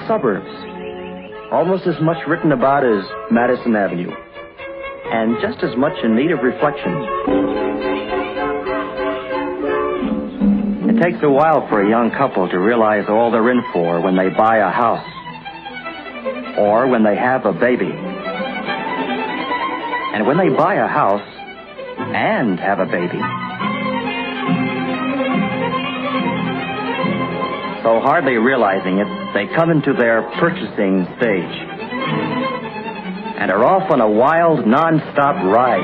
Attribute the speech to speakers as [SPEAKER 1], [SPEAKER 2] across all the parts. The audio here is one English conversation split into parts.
[SPEAKER 1] suburbs. Almost as much written about as Madison Avenue. And just as much in need of reflection. It takes a while for a young couple to realize all they're in for when they buy a house. Or when they have a baby. And when they buy a house and have a baby. So hardly realizing it, they come into their purchasing stage and are off on a wild, non-stop ride.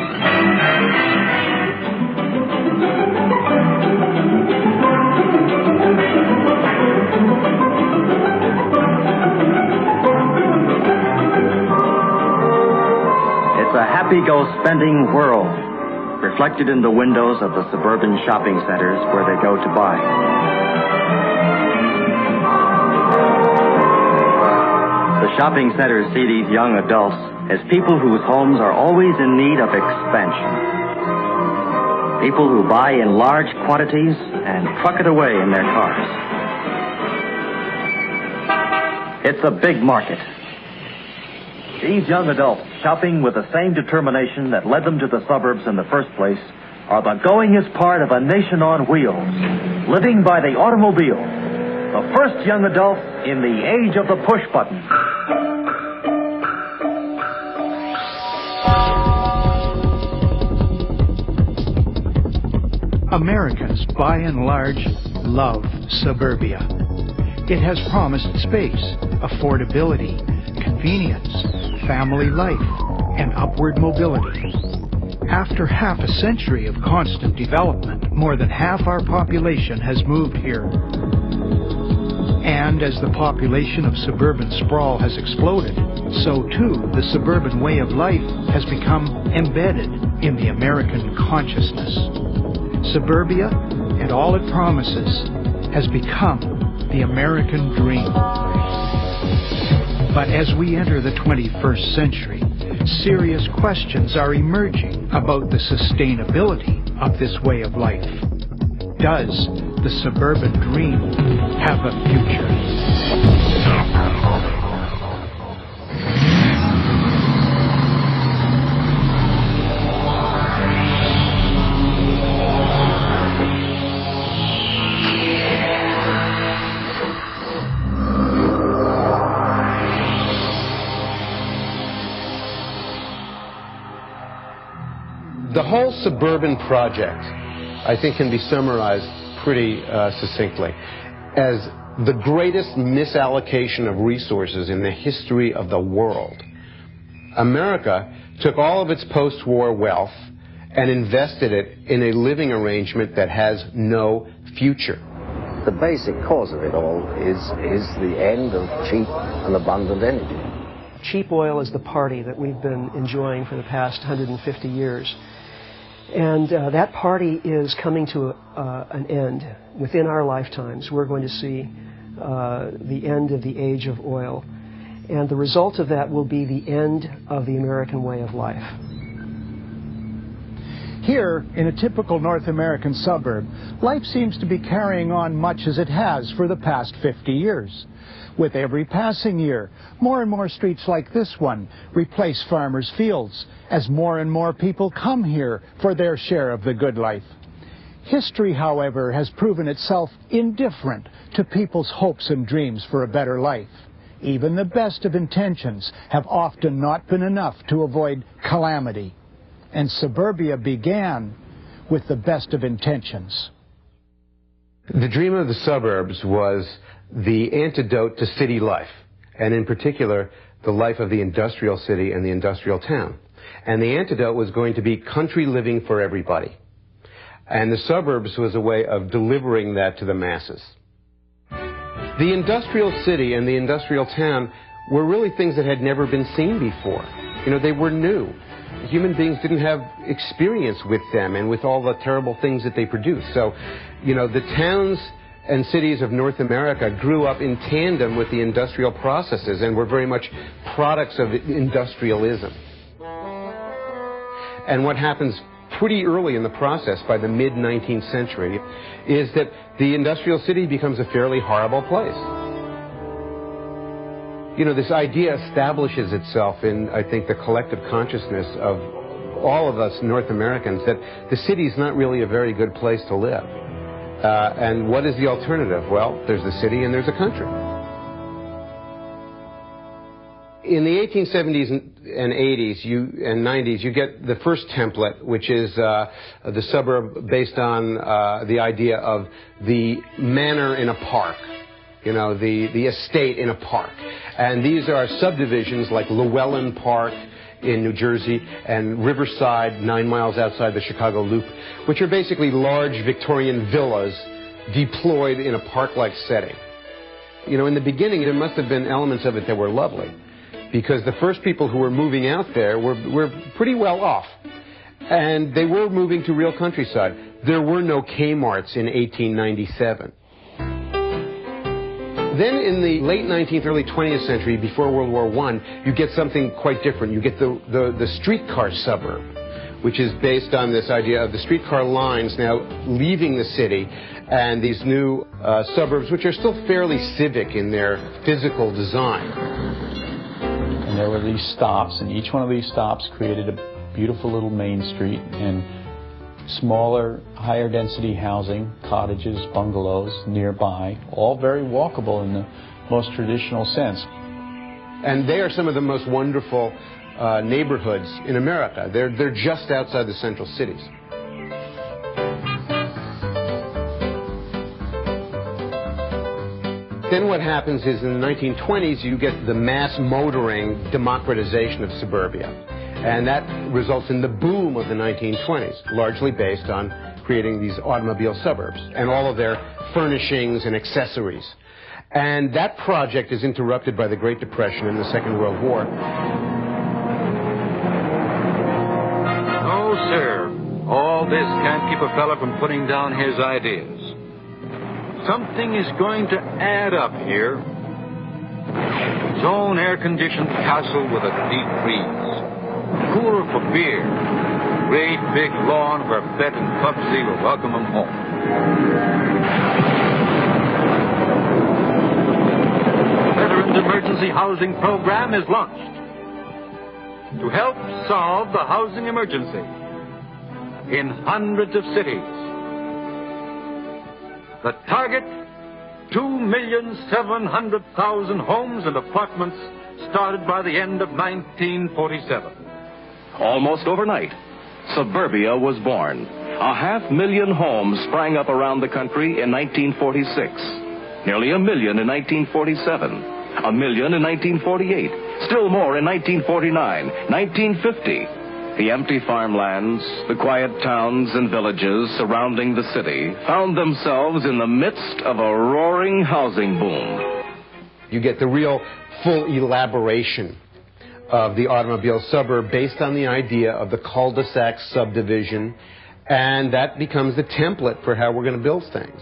[SPEAKER 1] It's a happy-go-spending world, reflected in the windows of the suburban shopping centers where they go to buy. The shopping centers see these young adults as people whose homes are always in need of expansion. People who buy in large quantities and truck it away in their cars. It's a big market. These young adults, shopping with the same determination that led them to the suburbs in the first place, are the goingest part of a nation on wheels, living by the automobile. The first young adults in the age of the push button.
[SPEAKER 2] Americans, by and large, love suburbia. It has promised space, affordability, convenience, family life, and upward mobility. After half a century of constant development, more than half our population has moved here. And as the population of suburban sprawl has exploded, so too the suburban way of life has become embedded in the American consciousness. Suburbia and all it promises has become the American dream. But as we enter the 21st century, serious questions are emerging about the sustainability of this way of life. Does the suburban dream have a future?
[SPEAKER 3] The whole suburban project, I think, can be summarized pretty succinctly as the greatest misallocation of resources in the history of the world. America took all of its post-war wealth and invested it in a living arrangement that has no future.
[SPEAKER 4] The basic cause of it all is the end of cheap and abundant energy.
[SPEAKER 5] Cheap oil is the party that we've been enjoying for the past 150 years. And that party is coming to an end. Within our lifetimes, we're going to see the end of the age of oil. And the result of that will be the end of the American way of life.
[SPEAKER 2] Here, in a typical North American suburb, life seems to be carrying on much as it has for the past 50 years. With every passing year, more and more streets like this one replace farmers' fields as more and more people come here for their share of the good life. History, however, has proven itself indifferent to people's hopes and dreams for a better life. Even the best of intentions have often not been enough to avoid calamity. And suburbia began with the best of intentions.
[SPEAKER 3] The dream of the suburbs was the antidote to city life, and in particular, the life of the industrial city and the industrial town. And the antidote was going to be country living for everybody. And the suburbs was a way of delivering that to the masses. The industrial city and the industrial town were really things that had never been seen before. You know, they were new. Human beings didn't have experience with them and with all the terrible things that they produced. So, you know, the towns and cities of North America grew up in tandem with the industrial processes and were very much products of industrialism. And what happens pretty early in the process, by the mid-19th century, is that the industrial city becomes a fairly horrible place. you know, this idea establishes itself in, I think, the collective consciousness of all of us North Americans that the city is not really a very good place to live. And what is the alternative? Well, there's the city and there's a country. In the 1870s and 80s and 90s, you get the first template, which is the suburb based on the idea of the manor in a park, you know, the estate in a park. And these are subdivisions like Llewellyn Park in New Jersey and Riverside, 9 miles outside the Chicago Loop, which are basically large Victorian villas deployed in a park-like setting. You know, in the beginning, there must have been elements of it that were lovely, because the first people who were moving out there were pretty well off. And they were moving to real countryside. There were no Kmarts in 1897. Then in the late 19th, early 20th century, before World War I, you get something quite different. You get the streetcar suburb, which is based on this idea of the streetcar lines now leaving the city, and these new suburbs, which are still fairly civic in their physical design.
[SPEAKER 6] And there were these stops, and each one of these stops created a beautiful little main street and smaller, higher density housing, cottages, bungalows nearby, all very walkable in the most traditional sense.
[SPEAKER 3] And they are some of the most wonderful neighborhoods in America. They're just outside the central cities. Then what happens is in the 1920s you get the mass motoring democratization of suburbia. And that results in the boom of the 1920s, largely based on creating these automobile suburbs and all of their furnishings and accessories. And that project is interrupted by the Great Depression and the Second World War.
[SPEAKER 7] No, sir. All this can't keep a fella from putting down his ideas. Something is going to add up here. His own air-conditioned castle with a deep freeze. Cooler for beer. Great big lawn where Bet and Pubsy will welcome him home. Veterans Emergency Housing Program is launched to help solve the housing emergency in hundreds of cities. The target, 2,700,000 homes and apartments started by the end of 1947.
[SPEAKER 8] Almost overnight, suburbia was born. 500,000 homes sprang up around the country in 1946. Nearly 1 million in 1947. 1 million in 1948. Still more in 1949, 1950. The empty farmlands, the quiet towns and villages surrounding the city found themselves in the midst of a roaring housing boom.
[SPEAKER 3] You get the real full elaboration of the automobile suburb based on the idea of the cul-de-sac subdivision, and that becomes the template for how we're going to build things.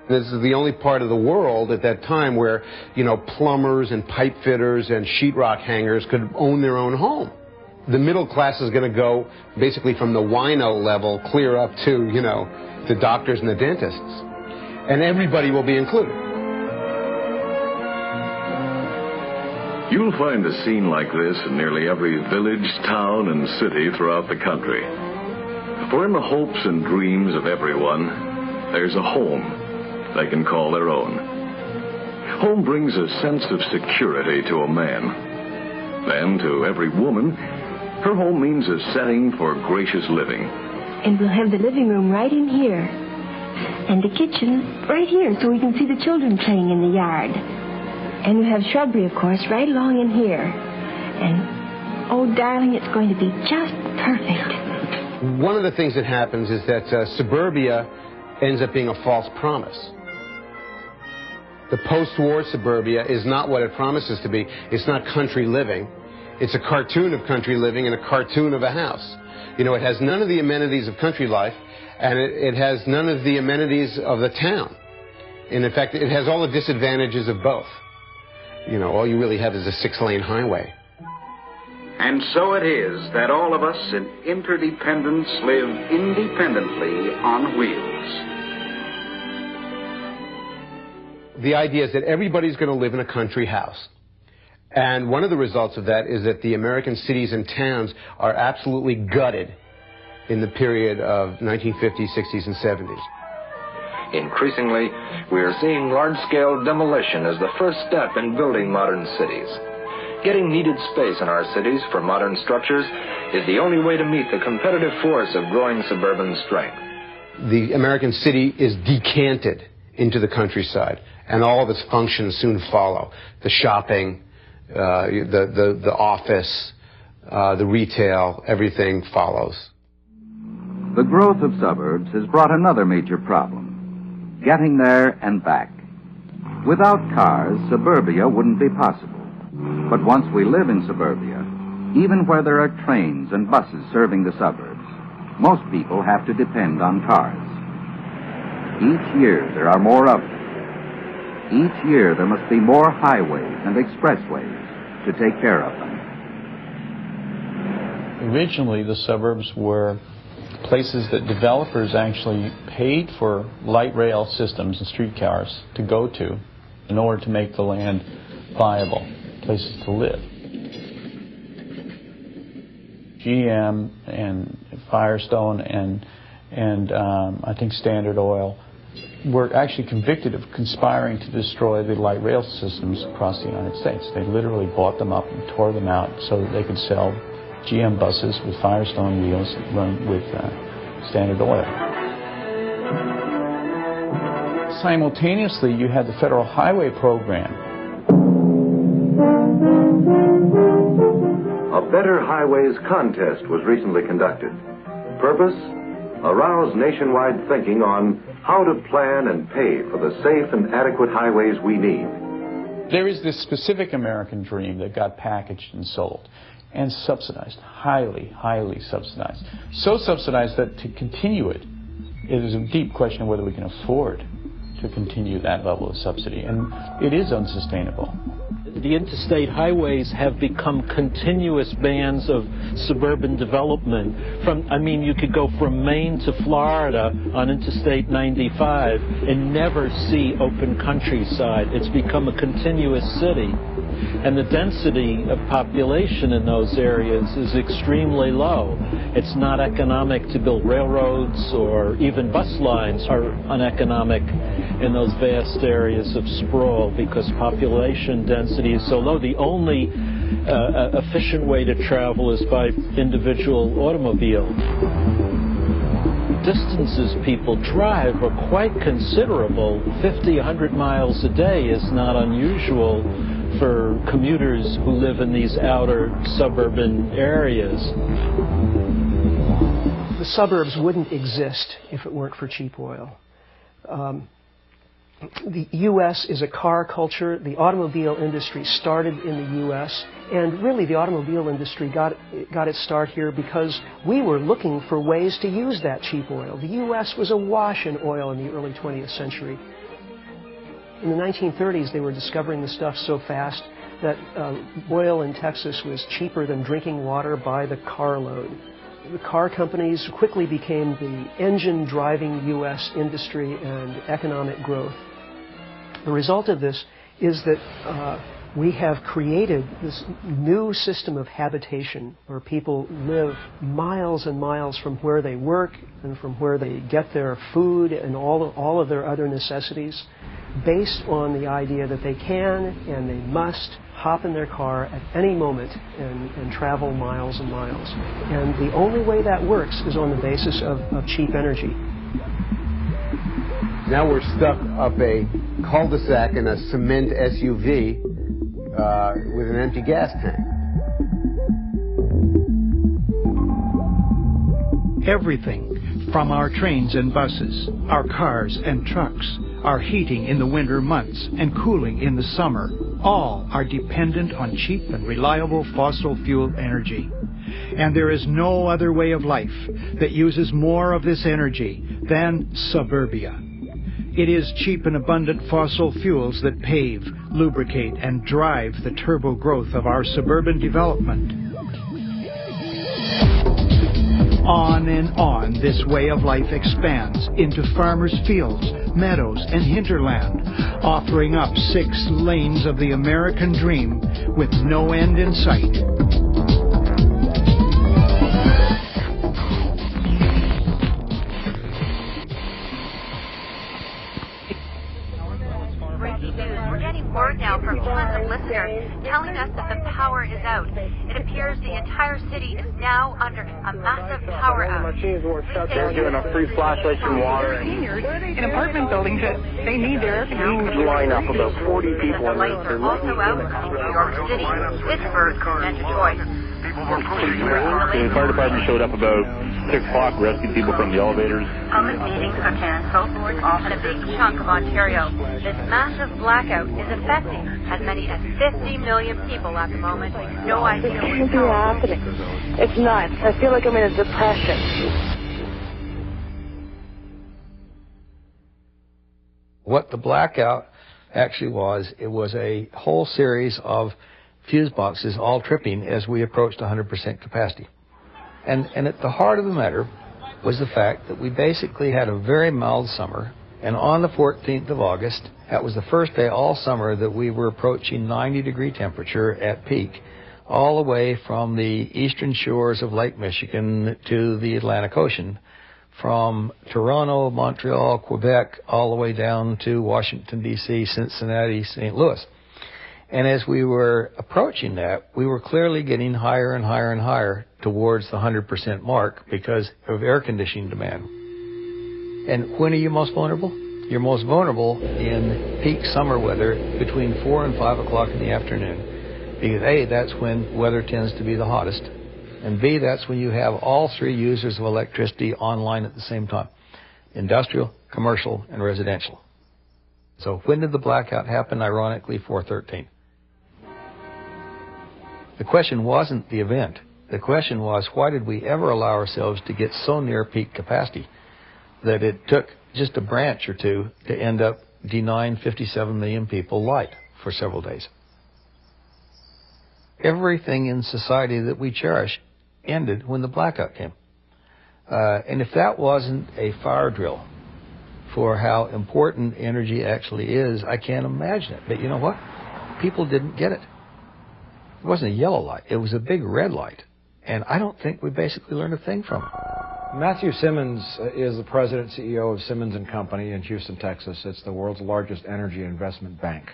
[SPEAKER 3] This is the only part of the world at that time where, you know, plumbers and pipe fitters and sheetrock hangers could own their own home. The middle class is going to go basically from the wino level clear up to, you know, the doctors and the dentists. And everybody will be included.
[SPEAKER 9] You'll find a scene like this in nearly every village, town, and city throughout the country. For in the hopes and dreams of everyone, there's a home they can call their own. Home brings a sense of security to a man. Then to every woman, her home means a setting for gracious living.
[SPEAKER 10] And we'll have the living room right in here. And the kitchen right here so we can see the children playing in the yard. And we have shrubbery, of course, right along in here. And, oh, darling, it's going to be just perfect.
[SPEAKER 3] One of the things that happens is that suburbia ends up being a false promise. The post-war suburbia is not what it promises to be. It's not country living. It's a cartoon of country living and a cartoon of a house. You know, it has none of the amenities of country life, and it has none of the amenities of the town. And in fact, it has all the disadvantages of both. You know, all you really have is a 6-lane highway.
[SPEAKER 7] And so it is that all of us in interdependence live independently on wheels.
[SPEAKER 3] The idea is that everybody's going to live in a country house. And one of the results of that is that the American cities and towns are absolutely gutted in the period of 1950s, 60s, and 70s.
[SPEAKER 7] Increasingly, we are seeing large-scale demolition as the first step in building modern cities. Getting needed space in our cities for modern structures is the only way to meet the competitive force of growing suburban strength.
[SPEAKER 3] The American city is decanted into the countryside, and all of its functions soon follow. The shopping, the office, the retail, everything follows.
[SPEAKER 11] The growth of suburbs has brought another major problem: getting there and back. Without cars, suburbia wouldn't be possible. But once we live in suburbia, even where there are trains and buses serving the suburbs, most people have to depend on cars. Each year there are more of them. Each year there must be more highways and expressways to take care of them.
[SPEAKER 6] Originally, the suburbs were places that developers actually paid for light rail systems and streetcars to go to in order to make the land viable, places to live. GM and Firestone and I think Standard Oil were actually convicted of conspiring to destroy the light rail systems across the United States. They literally bought them up and tore them out so that they could sell GM buses with Firestone wheels run with Standard Oil. Simultaneously, you had the Federal Highway Program.
[SPEAKER 12] A Better Highways contest was recently conducted. Purpose? Arouse nationwide thinking on how to plan and pay for the safe and adequate highways we need.
[SPEAKER 6] There is this specific American dream that got packaged and sold and subsidized, highly, highly subsidized. So subsidized that to continue it is a deep question of whether we can afford to continue that level of subsidy, and it is unsustainable.
[SPEAKER 13] The interstate highways have become continuous bands of suburban development. You could go from Maine to Florida on Interstate 95 and never see open countryside. It's become a continuous city. And the density of population in those areas is extremely low. It's not economic to build railroads, or even bus lines are uneconomic in those vast areas of sprawl because population density is so low. The only efficient way to travel is by individual automobile. Distances people drive are quite considerable. 50, 100 miles a day is not unusual for commuters who live in these outer suburban areas.
[SPEAKER 5] The suburbs wouldn't exist if it weren't for cheap oil. The U.S. is a car culture. The automobile industry started in the U.S., and really the automobile industry got its start here because we were looking for ways to use that cheap oil. The U.S. was awash in oil in the early 20th century. In the 1930s, they were discovering the stuff so fast that oil in Texas was cheaper than drinking water by the carload. The car companies quickly became the engine driving U.S. industry and economic growth. The result of this is that we have created this new system of habitation where people live miles and miles from where they work and from where they get their food and all of their other necessities, based on the idea that they can and they must hop in their car at any moment and travel miles and miles. And the only way that works is on the basis of cheap energy.
[SPEAKER 3] Now we're stuck up a cul-de-sac in a cement SUV with an empty gas tank.
[SPEAKER 2] Everything from our trains and buses, our cars and trucks, our heating in the winter months and cooling in the summer, all are dependent on cheap and reliable fossil fuel energy. And there is no other way of life that uses more of this energy than suburbia. It is cheap and abundant fossil fuels that pave, lubricate, and drive the turbo growth of our suburban development. On and on, this way of life expands into farmers' fields, meadows, and hinterland, offering up 6 lanes of the American dream with no end in sight.
[SPEAKER 14] We're getting word now from tons of listeners telling us that the power is out. It appears the entire city is now under a massive power outage.
[SPEAKER 15] They're giving us free flashlights and water.
[SPEAKER 16] Seniors in apartment buildings that they need their air conditioning.
[SPEAKER 15] Huge lineup, about 40 people.
[SPEAKER 14] The lights are also out in New York City, Pittsburgh, and Detroit.
[SPEAKER 15] The fire department showed up about 6 o'clock, rescued people from the elevators.
[SPEAKER 14] Public meetings are canceled, and a big chunk of Ontario. This massive blackout is affecting as many as 50 million people at the moment. No idea
[SPEAKER 16] It shouldn't be happening. It's nuts. I feel like I'm in a depression.
[SPEAKER 17] What the blackout actually was, it was a whole series of fuse boxes all tripping as we approached 100% capacity. And at the heart of the matter was the fact that we basically had a very mild summer, and on the 14th of August, that was the first day all summer that we were approaching 90-degree temperature at peak, all the way from the eastern shores of Lake Michigan to the Atlantic Ocean, from Toronto, Montreal, Quebec, all the way down to Washington, D.C., Cincinnati, St. Louis. And as we were approaching that, we were clearly getting higher and higher and higher towards the 100% mark because of air conditioning demand. And when are you most vulnerable? You're most vulnerable in peak summer weather between 4 and 5 o'clock in the afternoon. Because A, that's when weather tends to be the hottest. And B, that's when you have all 3 users of electricity online at the same time. Industrial, commercial, and residential. So when did the blackout happen? Ironically, 4/13. The question wasn't the event. The question was, why did we ever allow ourselves to get so near peak capacity that it took just a branch or two to end up denying 57 million people light for several days? Everything in society that we cherish ended when the blackout came. And if that wasn't a fire drill for how important energy actually is, I can't imagine it. But you know what? People didn't get it. It wasn't a yellow light. It was a big red light. And I don't think we basically learned a thing from it.
[SPEAKER 18] Matthew Simmons is the president and CEO of Simmons & Company in Houston, Texas. It's the world's largest energy investment bank.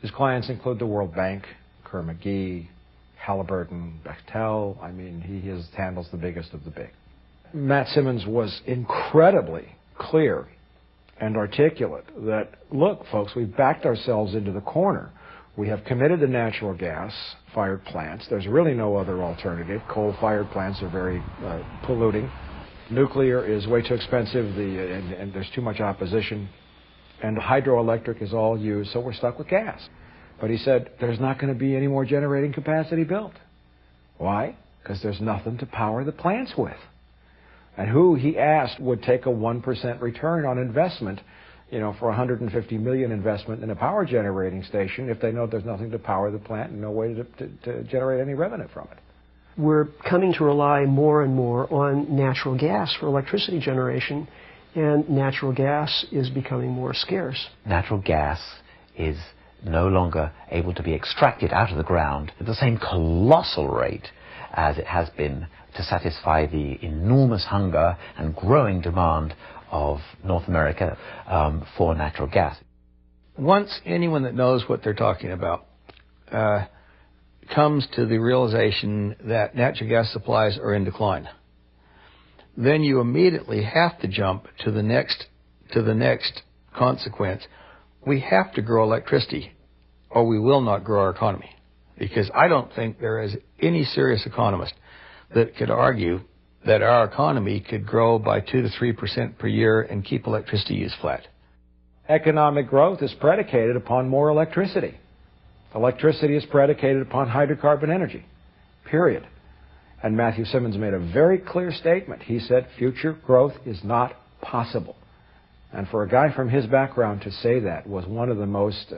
[SPEAKER 18] His clients include the World Bank, Kerr McGee, Halliburton, Bechtel. I mean, he handles the biggest of the big. Matt Simmons was incredibly clear and articulate that, look, folks, we've backed ourselves into the corner. We have committed to natural gas-fired plants. There's really no other alternative. Coal-fired plants are very polluting. Nuclear is way too expensive, and there's too much opposition. And hydroelectric is all used, so we're stuck with gas. But he said, there's not going to be any more generating capacity built. Why? Because there's nothing to power the plants with. And who, he asked, would take a 1% return on investment, for 150 million investment in a power generating station if they know there's nothing to power the plant and no way to generate any revenue from it.
[SPEAKER 5] We're coming to rely more and more on natural gas for electricity generation, and natural gas is becoming more scarce.
[SPEAKER 19] Natural gas is no longer able to be extracted out of the ground at the same colossal rate as it has been to satisfy the enormous hunger and growing demand of North America for natural gas.
[SPEAKER 17] Once anyone that knows what they're talking about comes to the realization that natural gas supplies are in decline, then you immediately have to jump to the next consequence. We have to grow electricity, or we will not grow our economy. Because I don't think there is any serious economist that could argue that our economy could grow by 2 to 3% per year and keep electricity use flat.
[SPEAKER 18] Economic growth is predicated upon more electricity. Electricity is predicated upon hydrocarbon energy, period. And Matthew Simmons made a very clear statement. He said future growth is not possible. And for a guy from his background to say that was one of the most,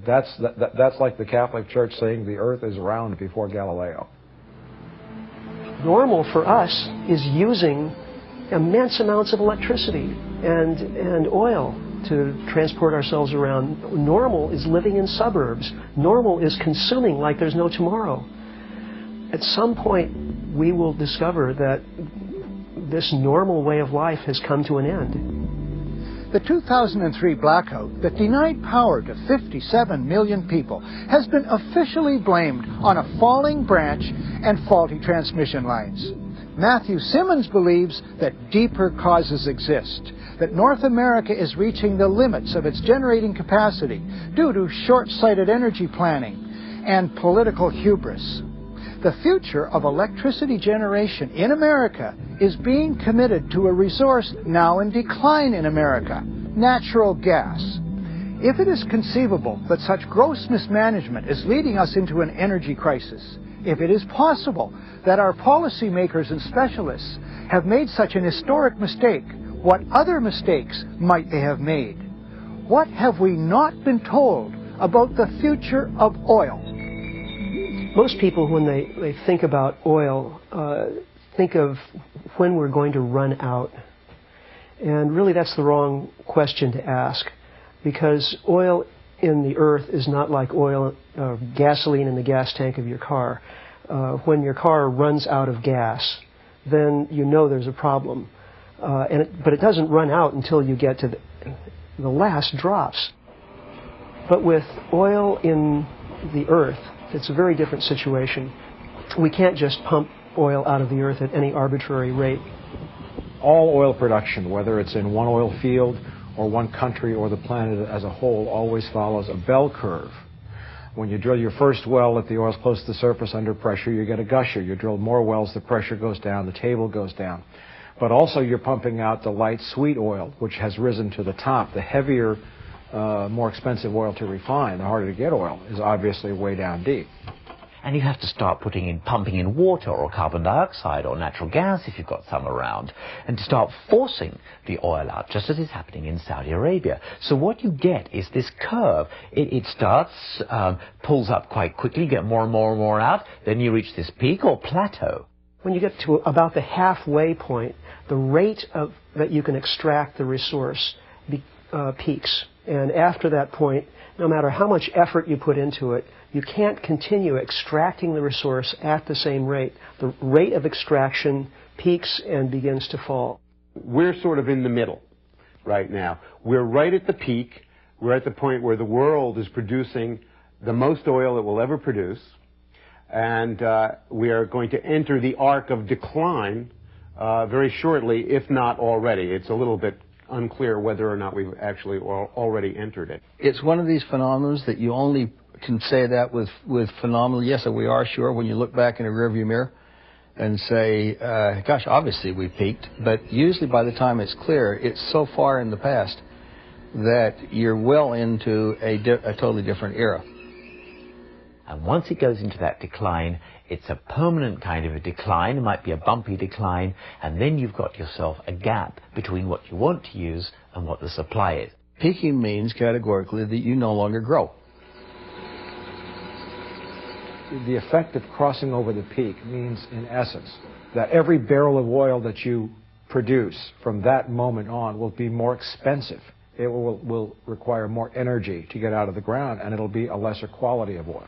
[SPEAKER 18] that's like the Catholic Church saying the earth is round before Galileo.
[SPEAKER 5] Normal for us is using immense amounts of electricity and oil to transport ourselves around. Normal is living in suburbs. Normal is consuming like there's no tomorrow. At some point, we will discover that this normal way of life has come to an end.
[SPEAKER 2] The 2003 blackout that denied power to 57 million people has been officially blamed on a falling branch and faulty transmission lines. Matthew Simmons believes that deeper causes exist, that North America is reaching the limits of its generating capacity due to short-sighted energy planning and political hubris. The future of electricity generation in America is being committed to a resource now in decline in America, natural gas. If it is conceivable that such gross mismanagement is leading us into an energy crisis, if it is possible that our policymakers and specialists have made such an historic mistake, what other mistakes might they have made? What have we not been told about the future of oil?
[SPEAKER 5] Most people, when they think about oil, think of when we're going to run out. And really that's the wrong question to ask, because oil in the earth is not like oil, gasoline in the gas tank of your car. When your car runs out of gas, then you know there's a problem. But it doesn't run out until you get to the last drops. But with oil in the earth, it's a very different situation. We can't just pump oil out of the earth at any arbitrary rate.
[SPEAKER 18] All oil production, whether it's in one oil field or one country or the planet as a whole, always follows a bell curve. When you drill your first well, if the oil's close to the surface under pressure, you get a gusher. You drill more wells, the pressure goes down, the table goes down. But also you're pumping out the light sweet oil, which has risen to the top. The heavier, more expensive oil to refine, the harder to get oil, is obviously way down deep.
[SPEAKER 19] And you have to start pumping in water or carbon dioxide or natural gas if you've got some around, and to start forcing the oil out, just as is happening in Saudi Arabia. So what you get is this curve. It starts, pulls up quite quickly, you get more and more and more out, then you reach this peak or plateau.
[SPEAKER 5] When you get to about the halfway point, the rate that you can extract the resource peaks. And after that point, no matter how much effort you put into it, you can't continue extracting the resource at the same rate. The rate of extraction peaks and begins to fall.
[SPEAKER 3] We're sort of in the middle right now. We're right at the peak. We're at the point where the world is producing the most oil it will ever produce. And we are going to enter the arc of decline very shortly, if not already. It's a little bit unclear whether or not we've actually already entered it.
[SPEAKER 17] It's one of these phenomena that you only can say that with phenomenal. Yes, we are sure when you look back in a rearview mirror and say, gosh, obviously we peaked. But usually by the time it's clear, it's so far in the past that you're well into a totally different era.
[SPEAKER 19] And once it goes into that decline, it's a permanent kind of a decline. It might be a bumpy decline, and then you've got yourself a gap between what you want to use and what the supply is.
[SPEAKER 17] Peaking means categorically that you no longer grow.
[SPEAKER 18] The effect of crossing over the peak means, in essence, that every barrel of oil that you produce from that moment on will be more expensive. It will require more energy to get out of the ground, and it'll be a lesser quality of oil.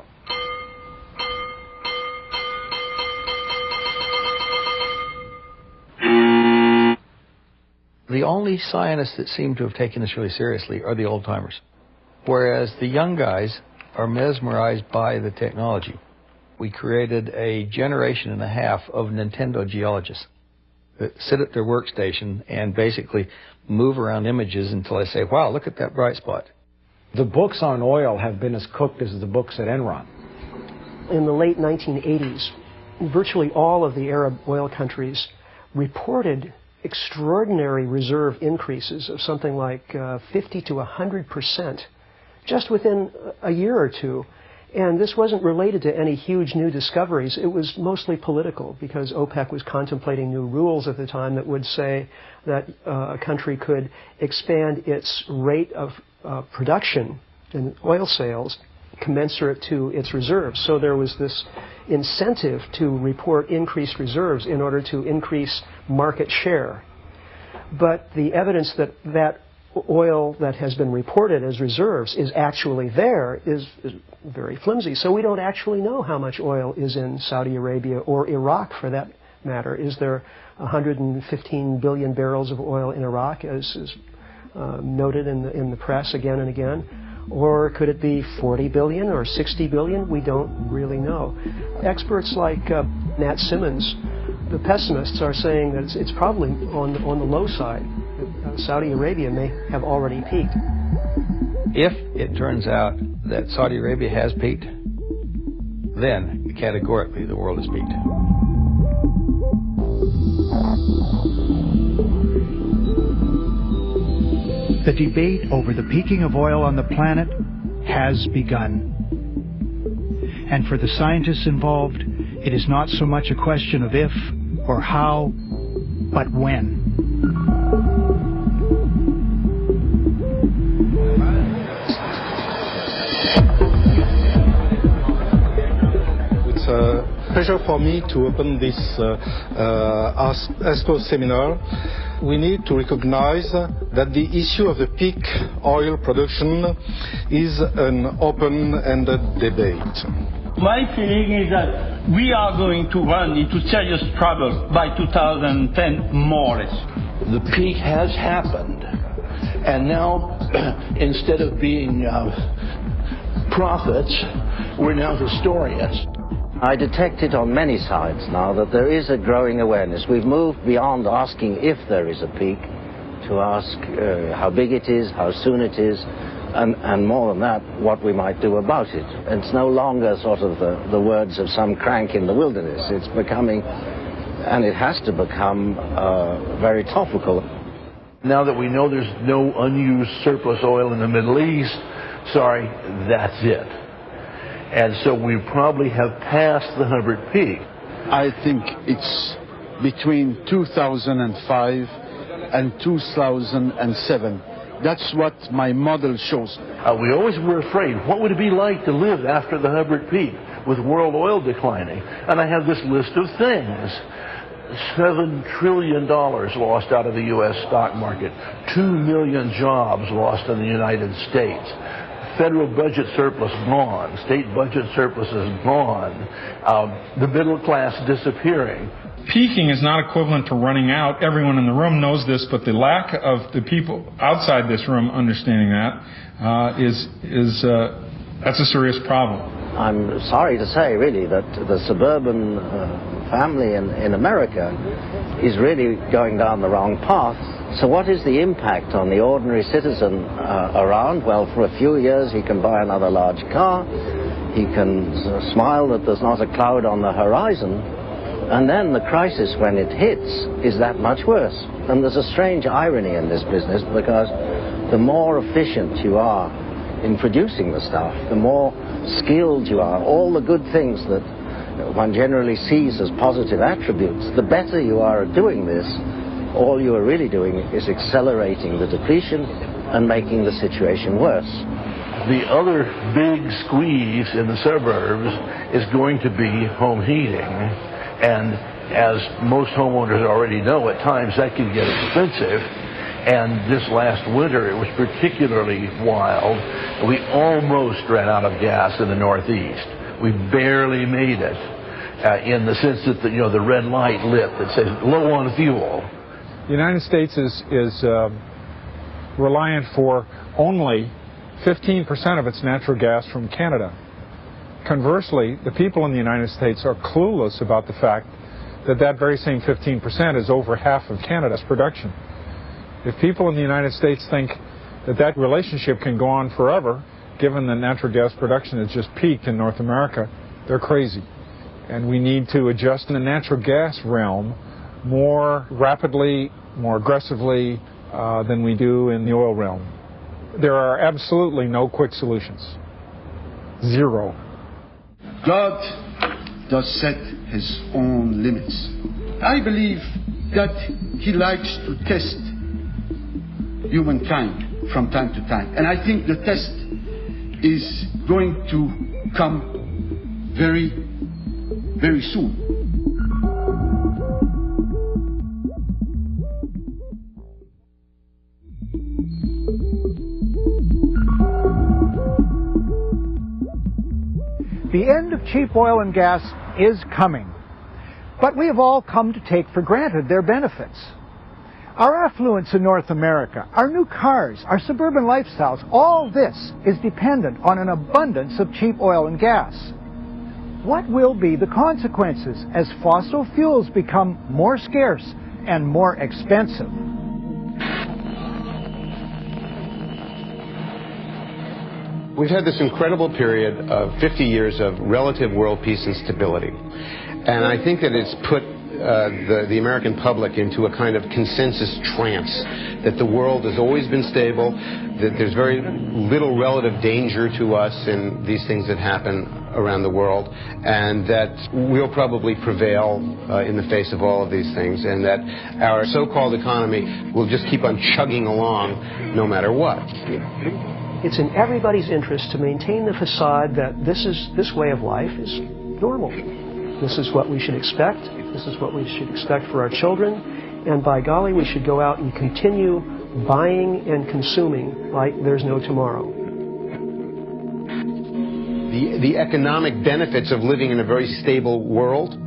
[SPEAKER 17] The only scientists that seem to have taken this really seriously are the old-timers, whereas the young guys are mesmerized by the technology. We created a generation and a half of Nintendo geologists that sit at their workstation and basically move around images until they say, wow, look at that bright spot.
[SPEAKER 18] The books on oil have been as cooked as the books at Enron.
[SPEAKER 5] In the late 1980s, virtually all of the Arab oil countries reported extraordinary reserve increases of something like 50 to 100% just within a year or two. And this wasn't related to any huge new discoveries. It was mostly political, because OPEC was contemplating new rules at the time that would say that a country could expand its rate of production in oil sales commensurate to its reserves. So there was this incentive to report increased reserves in order to increase market share. But the evidence that oil that has been reported as reserves is actually there is very flimsy. So we don't actually know how much oil is in Saudi Arabia or Iraq, for that matter. Is there 115 billion barrels of oil in Iraq, as is noted in the press again and again? Or could it be 40 billion or 60 billion? We don't really know. Experts like Nat Simmons, the pessimists, are saying that it's probably on the low side. Saudi Arabia may have already peaked.
[SPEAKER 17] If it turns out that Saudi Arabia has peaked, then categorically the world has peaked.
[SPEAKER 2] The debate over the peaking of oil on the planet has begun. And for the scientists involved, it is not so much a question of if or how, but when.
[SPEAKER 20] It's a pleasure for me to open this ASCO seminar. We need to recognize that the issue of the peak oil production is an open-ended debate.
[SPEAKER 21] My feeling is that we are going to run into serious trouble by 2010, more or less.
[SPEAKER 22] The peak has happened, and now instead of being prophets, we're now historians.
[SPEAKER 4] I detect it on many sides now that there is a growing awareness. We've moved beyond asking if there is a peak to ask how big it is, how soon it is, and more than that, what we might do about it. It's no longer sort of the words of some crank in the wilderness. It's becoming, and it has to become, very topical.
[SPEAKER 22] Now that we know there's no unused surplus oil in the Middle East, sorry, that's it. And so we probably have passed the Hubbard peak.
[SPEAKER 23] I think it's between 2005 and 2007. That's what my model shows.
[SPEAKER 22] We always were afraid, what would it be like to live after the Hubbard peak with world oil declining? And I have this list of things. $7 trillion lost out of the U.S. stock market. 2 million jobs lost in the United States. Federal budget surplus gone. State budget surpluses gone. The middle class disappearing.
[SPEAKER 24] Peaking is not equivalent to running out. Everyone in the room knows this, but the lack of the people outside this room understanding that that's a serious problem.
[SPEAKER 4] I'm sorry to say, really, that the suburban family in America is really going down the wrong path. So what is the impact on the ordinary citizen around? Well, for a few years he can buy another large car. He can smile that there's not a cloud on the horizon. And then the crisis, when it hits, is that much worse. And there's a strange irony in this business, because the more efficient you are in producing the stuff, the more skilled you are, all the good things that one generally sees as positive attributes, the better you are at doing this, all you are really doing is accelerating the depletion and making the situation worse.
[SPEAKER 22] The other big squeeze in the suburbs is going to be home heating. And as most homeowners already know, at times that can get expensive. And this last winter, it was particularly wild. We almost ran out of gas in the Northeast. We barely made it, in the sense that the red light lit that says low on fuel.
[SPEAKER 25] The United States is reliant for only 15% of its natural gas from Canada. Conversely, the people in the United States are clueless about the fact that that very same 15% is over half of Canada's production. If people in the United States think that that relationship can go on forever, given that natural gas production has just peaked in North America, they're crazy. And we need to adjust in the natural gas realm more rapidly, more aggressively than we do in the oil realm. There are absolutely no quick solutions. Zero.
[SPEAKER 23] God does set his own limits. I believe that he likes to test humankind from time to time. And I think the test is going to come very, very soon.
[SPEAKER 2] The end of cheap oil and gas is coming, but we have all come to take for granted their benefits. Our affluence in North America, our new cars, our suburban lifestyles, all this is dependent on an abundance of cheap oil and gas. What will be the consequences as fossil fuels become more scarce and more expensive?
[SPEAKER 3] We've had this incredible period of 50 years of relative world peace and stability. And I think that it's put the American public into a kind of consensus trance that the world has always been stable, that there's very little relative danger to us in these things that happen around the world, and that we'll probably prevail in the face of all of these things, and that our so-called economy will just keep on chugging along no matter what.
[SPEAKER 5] It's in everybody's interest to maintain the facade that this way of life is normal. This is what we should expect. This is what we should expect for our children. And by golly, we should go out and continue buying and consuming like there's no tomorrow.
[SPEAKER 3] The economic benefits of living in a very stable world,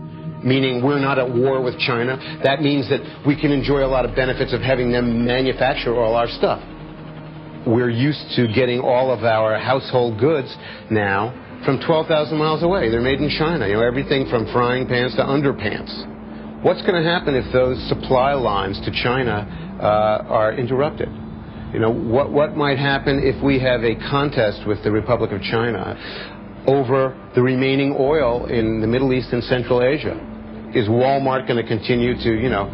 [SPEAKER 3] meaning we're not at war with China, that means that we can enjoy a lot of benefits of having them manufacture all our stuff. We're used to getting all of our household goods now from 12,000 miles away. They're made in China. You know, everything from frying pans to underpants. What's going to happen if those supply lines to China are interrupted? You know, what might happen if we have a contest with the Republic of China over the remaining oil in the Middle East and Central Asia? Is Walmart going to continue to, you know,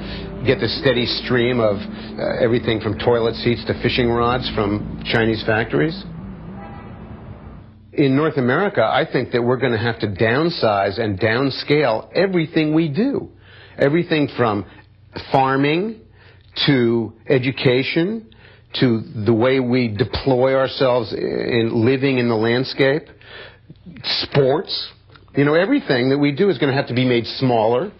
[SPEAKER 3] get the steady stream of everything from toilet seats to fishing rods from Chinese factories? In North America, I think that we're going to have to downsize and downscale everything we do. Everything from farming to education to the way we deploy ourselves in living in the landscape, sports. You know, everything that we do is going to have to be made smaller.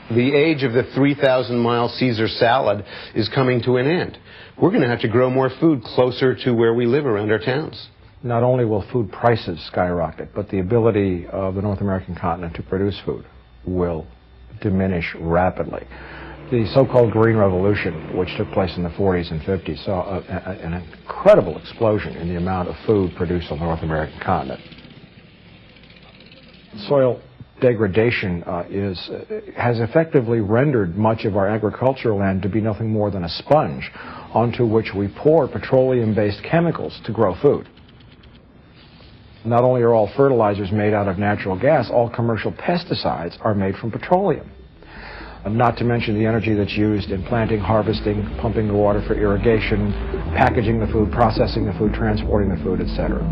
[SPEAKER 3] The age of the 3,000-mile Caesar salad is coming to an end. We're going to have to grow more food closer to where we live around our towns.
[SPEAKER 18] Not only will food prices skyrocket, but the ability of the North American continent to produce food will diminish rapidly. The so-called Green Revolution, which took place in the 40s and 50s, saw an incredible explosion in the amount of food produced on the North American continent. Soil degradation has effectively rendered much of our agricultural land to be nothing more than a sponge onto which we pour petroleum-based chemicals to grow food. Not only are all fertilizers made out of natural gas, all commercial pesticides are made from petroleum. Not to mention the energy that's used in planting, harvesting, pumping the water for irrigation, packaging the food, processing the food, transporting the food, etc.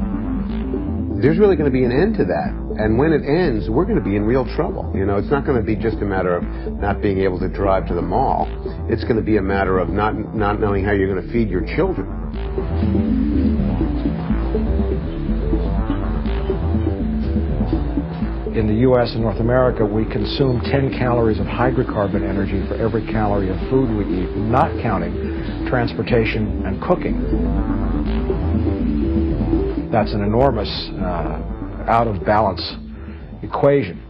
[SPEAKER 3] There's really going to be an end to that. And when it ends, we're going to be in real trouble. You know, it's not going to be just a matter of not being able to drive to the mall. It's going to be a matter of not knowing how you're going to feed your children.
[SPEAKER 18] In the U.S. and North America, we consume 10 calories of hydrocarbon energy for every calorie of food we eat, not counting transportation and cooking. That's an enormous out-of-balance equation.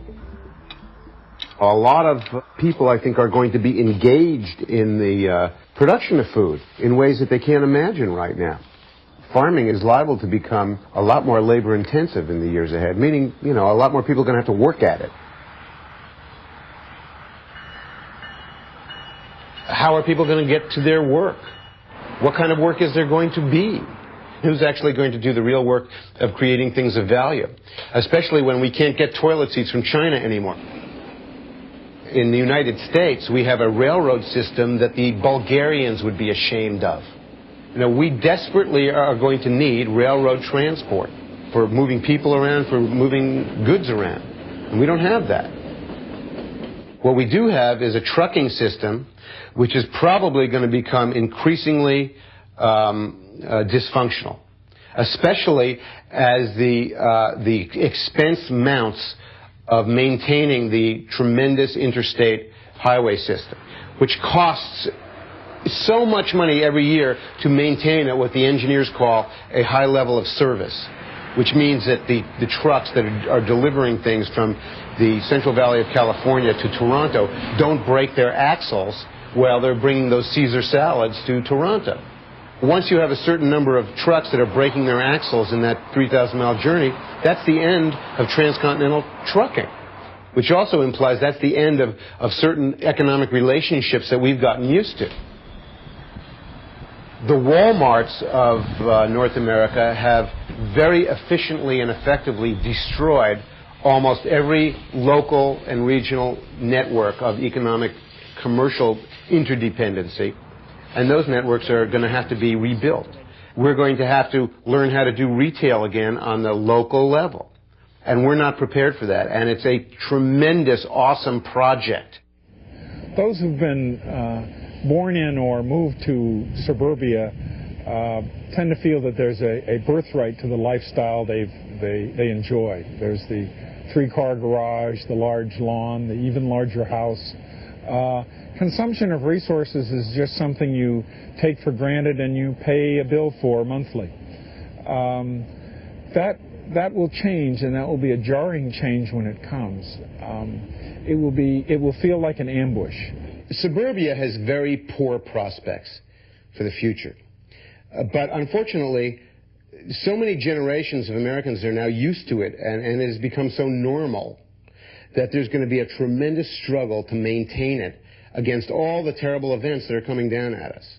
[SPEAKER 3] A lot of people, I think, are going to be engaged in the production of food in ways that they can't imagine right now. Farming is liable to become a lot more labor-intensive in the years ahead, meaning, you know, a lot more people are going to have to work at it. How are people going to get to their work? What kind of work is there going to be? Who's actually going to do the real work of creating things of value? Especially when we can't get toilet seats from China anymore. In the United States, we have a railroad system that the Bulgarians would be ashamed of. You know, we desperately are going to need railroad transport for moving people around, for moving goods around. And we don't have that. What we do have is a trucking system which is probably going to become increasingly dysfunctional, especially as the expense mounts of maintaining the tremendous interstate highway system, which costs so much money every year to maintain at what the engineers call a high level of service. which means that the trucks that are delivering things from the Central Valley of California to Toronto don't break their axles while they're bringing those Caesar salads to Toronto. Once you have a certain number of trucks that are breaking their axles in that 3,000-mile journey, that's the end of transcontinental trucking, which also implies that's the end of certain economic relationships that we've gotten used to. The Walmarts of North America have very efficiently and effectively destroyed almost every local and regional network of economic commercial interdependency, and those networks are going to have to be rebuilt. We're going to have to learn how to do retail again on the local level, and we're not prepared for that, and it's a tremendous, awesome project.
[SPEAKER 25] Those who've been born in or moved to suburbia tend to feel that there's a birthright to the lifestyle they enjoy. There's the 3-car garage, the large lawn, the even larger house. Consumption of resources is just something you take for granted and you pay a bill for monthly. That will change, and that will be a jarring change when it comes. It will feel like an ambush.
[SPEAKER 3] Suburbia has very poor prospects for the future. But unfortunately, so many generations of Americans are now used to it, and it has become so normal that there's going to be a tremendous struggle to maintain it against all the terrible events that are coming down at us.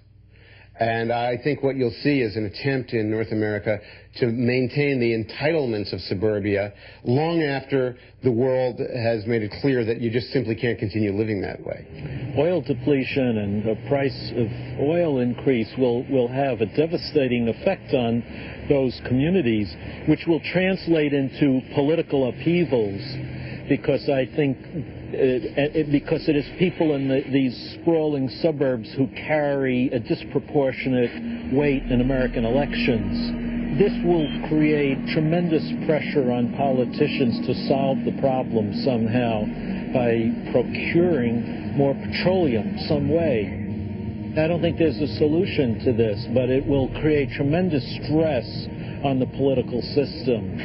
[SPEAKER 3] And I think what you'll see is an attempt in North America to maintain the entitlements of suburbia long after the world has made it clear that you just simply can't continue living that way.
[SPEAKER 13] Oil depletion and the price of oil increase will have a devastating effect on those communities, which will translate into political upheavals, because I think because it is people in these sprawling suburbs who carry a disproportionate weight in American elections. This will create tremendous pressure on politicians to solve the problem somehow by procuring more petroleum some way. I don't think there's a solution to this, but it will create tremendous stress on the political system.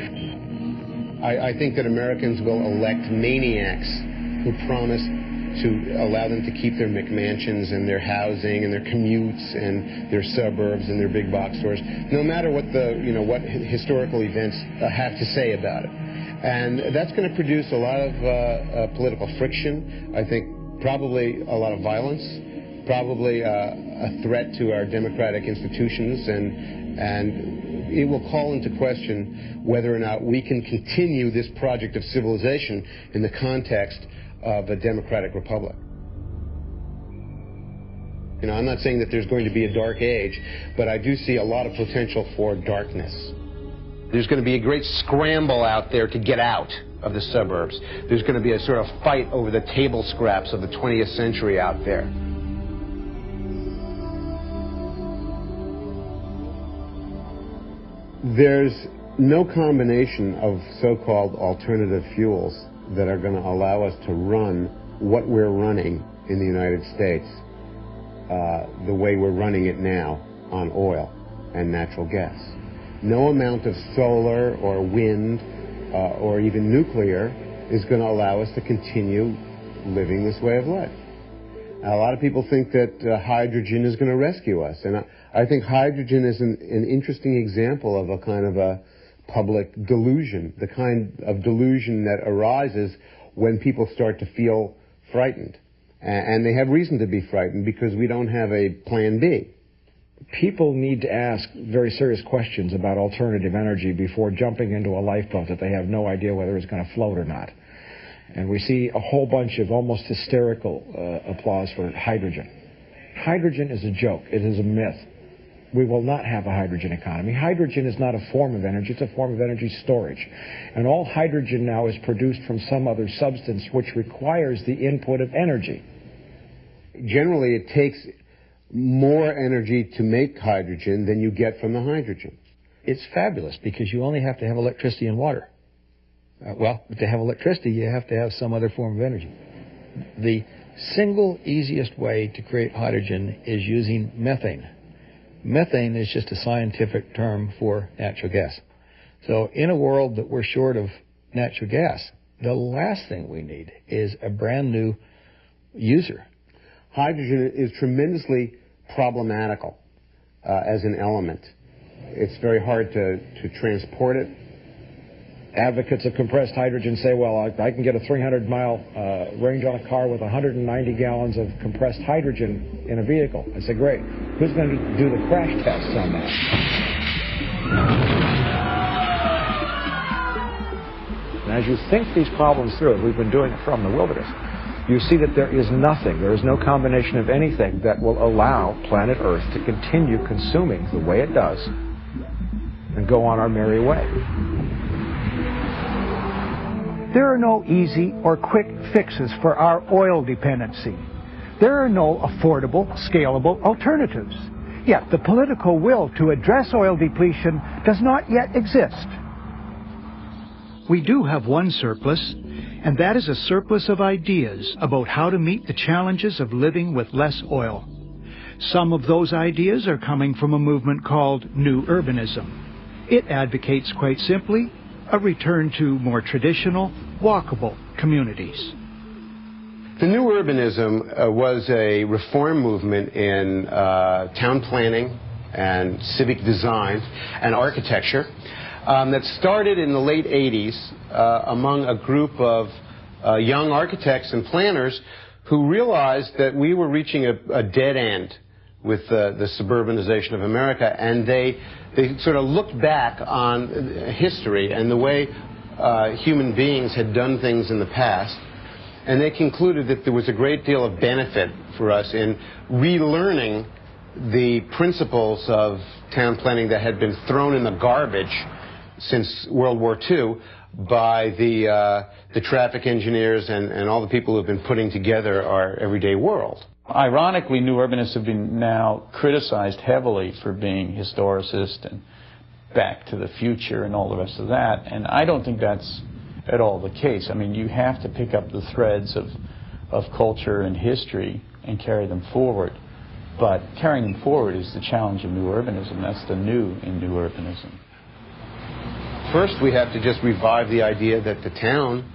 [SPEAKER 3] I think that Americans will elect maniacs who promise to allow them to keep their McMansions and their housing and their commutes and their suburbs and their big box stores, no matter what what historical events have to say about it. And that's going to produce a lot of political friction. I think probably a lot of violence, probably a threat to our democratic institutions, and it will call into question whether or not we can continue this project of civilization in the context of a democratic republic. I'm not saying that there's going to be a dark age, but I do see a lot of potential for darkness. There's going to be a great scramble out there to get out of the suburbs. There's going to be a sort of fight over the table scraps of the 20th century out there. There's no combination of so-called alternative fuels that are going to allow us to run what we're running in the United States the way we're running it now on oil and natural gas. No amount of solar or wind or even nuclear is going to allow us to continue living this way of life. A lot of people think that hydrogen is going to rescue us, and I think hydrogen is an interesting example of a kind of a public delusion, the kind of delusion that arises when people start to feel frightened. And they have reason to be frightened because we don't have a plan B.
[SPEAKER 18] People need to ask very serious questions about alternative energy before jumping into a lifeboat that they have no idea whether it's going to float or not. And we see a whole bunch of almost hysterical applause for hydrogen. Hydrogen is a joke. It is a myth. We will not have a hydrogen economy. Hydrogen is not a form of energy. It's a form of energy storage. And all hydrogen now is produced from some other substance which requires the input of energy.
[SPEAKER 3] Generally, it takes more energy to make hydrogen than you get from the hydrogen.
[SPEAKER 17] It's fabulous because you only have to have electricity and water. Well, to have electricity, you have to have some other form of energy. The single easiest way to create hydrogen is using methane. Methane is just a scientific term for natural gas. So in a world that we're short of natural gas, the last thing we need is a brand new user.
[SPEAKER 3] Hydrogen is tremendously problematical as an element. It's very hard to transport it.
[SPEAKER 18] Advocates of compressed hydrogen say, well, I can get a 300-mile range on a car with 190 gallons of compressed hydrogen in a vehicle. I say, great. Who's going to do the crash tests on that? And as you think these problems through, we've been doing it from the wilderness, you see that there is nothing, there is no combination of anything that will allow planet Earth to continue consuming the way it does and go on our merry way.
[SPEAKER 2] There are no easy or quick fixes for our oil dependency. There are no affordable, scalable alternatives. Yet the political will to address oil depletion does not yet exist. We do have one surplus, and that is a surplus of ideas about how to meet the challenges of living with less oil. Some of those ideas are coming from a movement called New Urbanism. It advocates, quite simply, a return to more traditional, walkable communities.
[SPEAKER 3] The New Urbanism was a reform movement in town planning and civic design and architecture that started in the late 80s among a group of young architects and planners who realized that we were reaching a dead end with the suburbanization of America, and they sort of looked back on history and the way human beings had done things in the past, and they concluded that there was a great deal of benefit for us in relearning the principles of town planning that had been thrown in the garbage since World War II by the traffic engineers and all the people who have been putting together our everyday world.
[SPEAKER 6] Ironically, New Urbanists have been now criticized heavily for being historicist and Back to the Future and all the rest of that, and I don't think that's at all the case. I mean, you have to pick up the threads of culture and history and carry them forward, but carrying them forward is the challenge of New Urbanism. That's the new in New Urbanism.
[SPEAKER 3] First, we have to just revive the idea that the town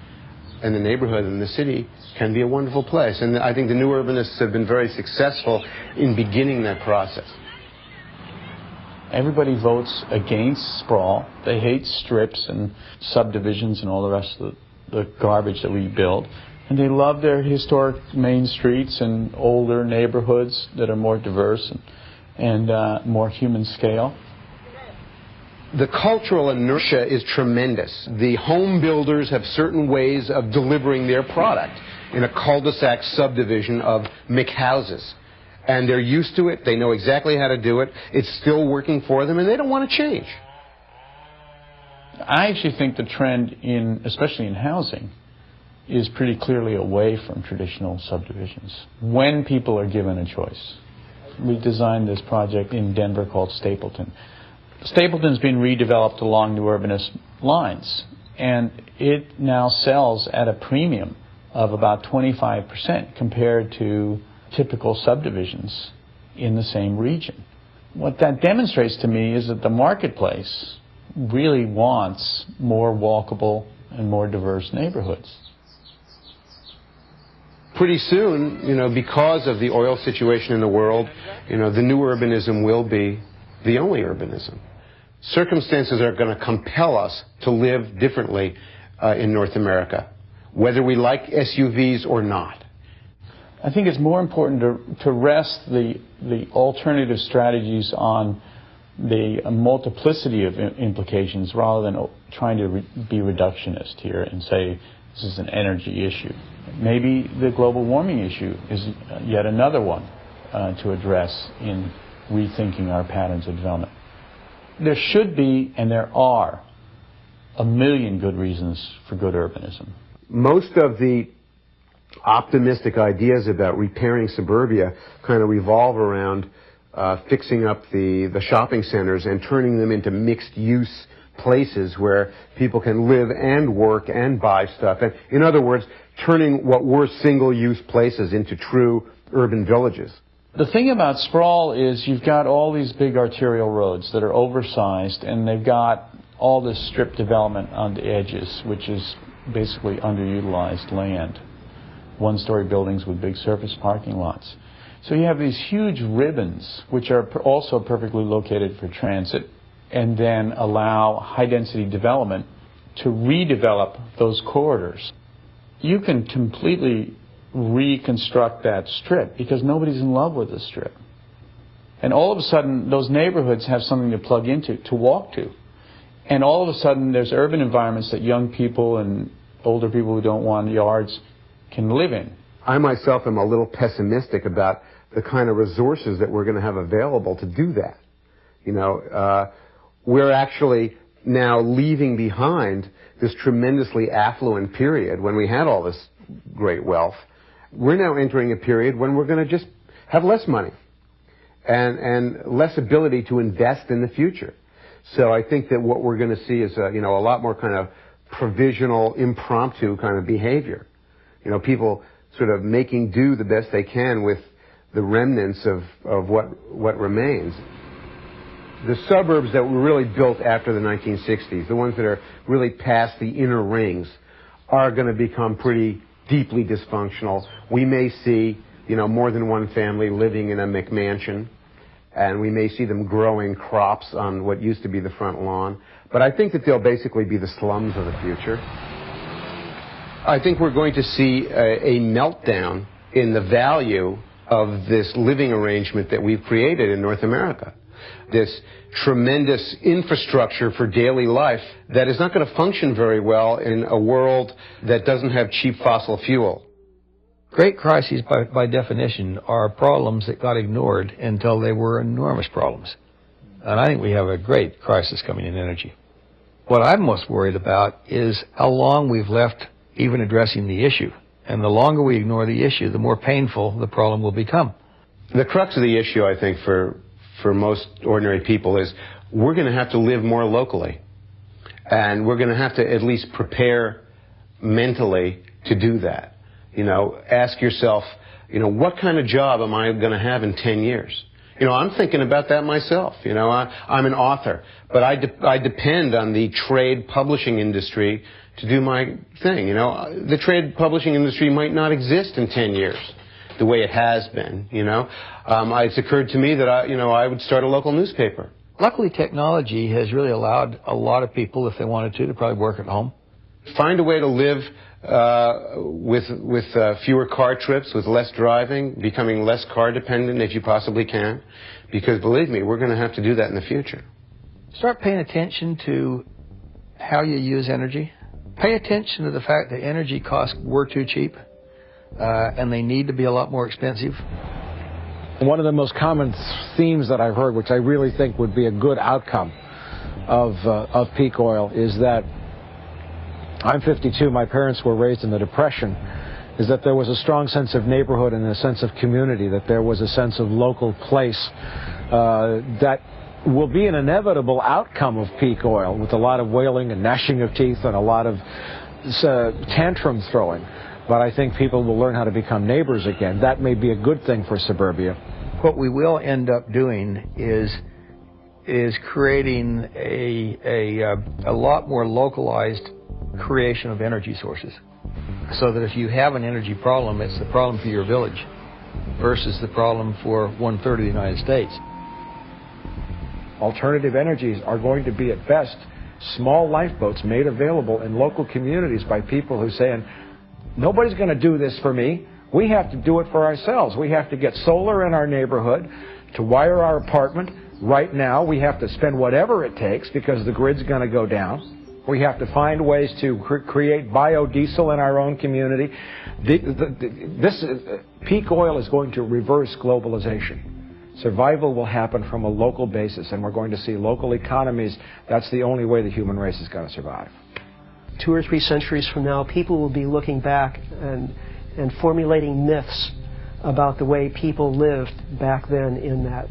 [SPEAKER 3] and the neighborhood and the city can be a wonderful place. And I think the New Urbanists have been very successful in beginning that process.
[SPEAKER 6] Everybody votes against sprawl. They hate strips and subdivisions and all the rest of the garbage that we build. And they love their historic main streets and older neighborhoods that are more diverse and more human scale.
[SPEAKER 3] The cultural inertia is tremendous. The home builders have certain ways of delivering their product in a cul-de-sac subdivision of McHouses. And they're used to it. They know exactly how to do it. It's still working for them, and they don't want to change.
[SPEAKER 6] I actually think the trend, especially in housing, is pretty clearly away from traditional subdivisions when people are given a choice. We designed this project in Denver called Stapleton. Stapleton's been redeveloped along New Urbanist lines, and it now sells at a premium of about 25% compared to typical subdivisions in the same region. What that demonstrates to me is that the marketplace really wants more walkable and more diverse neighborhoods.
[SPEAKER 3] Pretty soon, because of the oil situation in the world, the new urbanism will be the only urbanism. Circumstances are going to compel us to live differently in North America, whether we like SUVs or not.
[SPEAKER 6] I think it's more important to rest the alternative strategies on the multiplicity of implications rather than trying to be reductionist here and say this is an energy issue. Maybe the global warming issue is yet another one to address in rethinking our patterns of development. There should be, and there are, a million good reasons for good urbanism.
[SPEAKER 3] Most of the optimistic ideas about repairing suburbia kind of revolve around fixing up the shopping centers and turning them into mixed-use places where people can live and work and buy stuff. And in other words, turning what were single-use places into true urban villages.
[SPEAKER 6] The thing about sprawl is you've got all these big arterial roads that are oversized, and they've got all this strip development on the edges, which is basically underutilized land. One-story buildings with big surface parking lots. So you have these huge ribbons, which are also perfectly located for transit, and then allow high-density development to redevelop those corridors. You can completely reconstruct that strip because nobody's in love with the strip. And all of a sudden, those neighborhoods have something to plug into, to walk to. And all of a sudden, there's urban environments that young people and older people who don't want yards can live in.
[SPEAKER 3] I myself am a little pessimistic about the kind of resources that we're going to have available to do that. You know, we're actually now leaving behind this tremendously affluent period when we had all this great wealth. We're now entering a period when we're going to just have less money and less ability to invest in the future. So I think that what we're going to see is a lot more kind of provisional, impromptu kind of behavior. You know, people sort of making do the best they can with the remnants of what remains. The suburbs that were really built after the 1960s, the ones that are really past the inner rings, are going to become pretty deeply dysfunctional. We may see, more than one family living in a McMansion, and we may see them growing crops on what used to be the front lawn. But I think that they'll basically be the slums of the future. I think we're going to see a meltdown in the value of this living arrangement that we've created in North America. This tremendous infrastructure for daily life that is not going to function very well in a world that doesn't have cheap fossil fuel.
[SPEAKER 17] Great crises, by definition, are problems that got ignored until they were enormous problems. And I think we have a great crisis coming in energy. What I'm most worried about is how long we've left even addressing the issue. And the longer we ignore the issue, the more painful the problem will become.
[SPEAKER 3] The crux of the issue, I think, for most ordinary people is we're going to have to live more locally. And we're going to have to at least prepare mentally to do that. Ask yourself, what kind of job am I going to have in 10 years? I'm thinking about that myself. I'm an author, but I depend on the trade publishing industry to do my thing. The trade publishing industry might not exist in 10 years the way it has been. It's occurred to me that I would start a local newspaper.
[SPEAKER 17] Luckily, technology has really allowed a lot of people, if they wanted to probably work at home.
[SPEAKER 3] Find a way to live with fewer car trips, with less driving, becoming less car dependent if you possibly can, because believe me, we're going to have to do that in the future.
[SPEAKER 17] Start paying attention to how you use energy. Pay attention to the fact that energy costs were too cheap, and they need to be a lot more expensive.
[SPEAKER 18] One of the most common themes that I've heard, which I really think would be a good outcome of peak oil, is that I'm 52, my parents were raised in the Depression, is that there was a strong sense of neighborhood and a sense of community, that there was a sense of local place that will be an inevitable outcome of peak oil, with a lot of wailing and gnashing of teeth and a lot of tantrum throwing. But I think people will learn how to become neighbors again. That may be a good thing for suburbia.
[SPEAKER 17] What we will end up doing is creating a lot more localized creation of energy sources, so that if you have an energy problem, it's the problem for your village versus the problem for 1/3 of the United States.
[SPEAKER 18] Alternative energies are going to be, at best, small lifeboats made available in local communities by people who say, nobody's going to do this for me. We have to do it for ourselves. We have to get solar in our neighborhood to wire our apartment. Right now, we have to spend whatever it takes because the grid's going to go down. We have to find ways to create biodiesel in our own community. This peak oil is going to reverse globalization. Survival will happen from a local basis, and we're going to see local economies. That's the only way the human race is going to survive.
[SPEAKER 5] 2 or 3 centuries from now, people will be looking back and formulating myths about the way people lived back then in that.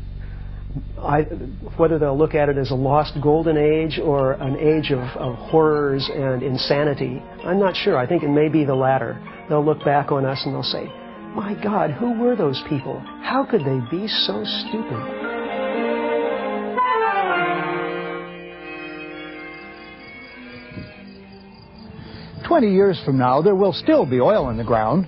[SPEAKER 5] Whether they'll look at it as a lost golden age or an age of horrors and insanity, I'm not sure. I think it may be the latter. They'll look back on us and they'll say, my God, who were those people? How could they be so stupid?
[SPEAKER 2] 20 years from now, there will still be oil in the ground.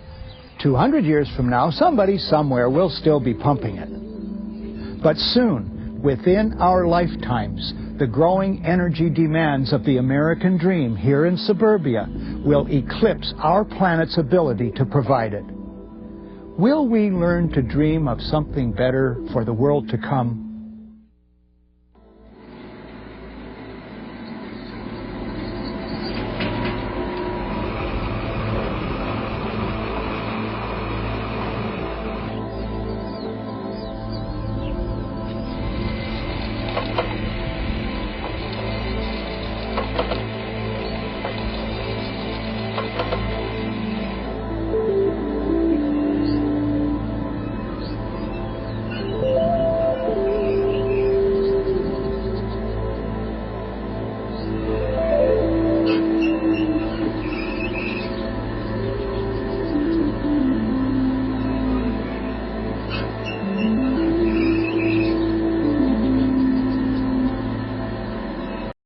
[SPEAKER 2] 200 years from now, somebody somewhere will still be pumping it. But soon, within our lifetimes, the growing energy demands of the American dream here in suburbia will eclipse our planet's ability to provide it. Will we learn to dream of something better for the world to come?